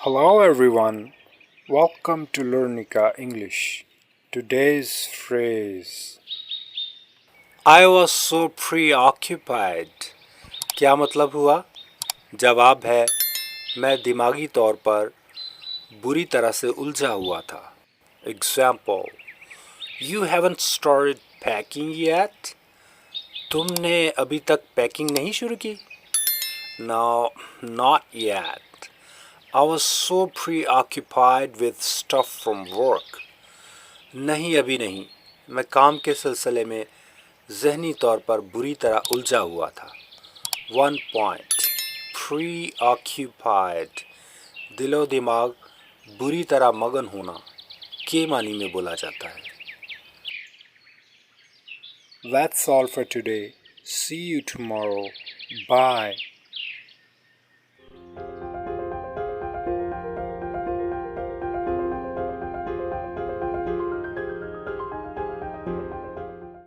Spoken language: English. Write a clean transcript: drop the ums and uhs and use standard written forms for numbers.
Hello everyone, welcome to Learnica English. Today's phrase I was so preoccupied. क्या मतलब हुआ? जवाब है मैं दिमागी तौर पर बुरी तरह से उलझा हुआ था. Example You haven't started packing yet? तुमने अभी तक पैकिंग नहीं शुरू की? No, not yet. I was so preoccupied with stuff from work. नहीं अभी नहीं, मैं काम के सिलसिले में ज़हनी तौर पर बुरी तरह उलझा हुआ था. 1 point. Preoccupied. दिलो दिमाग बुरी तरह मगन होना के मानी में बोला जाता है. That's all for today. See you tomorrow. Bye.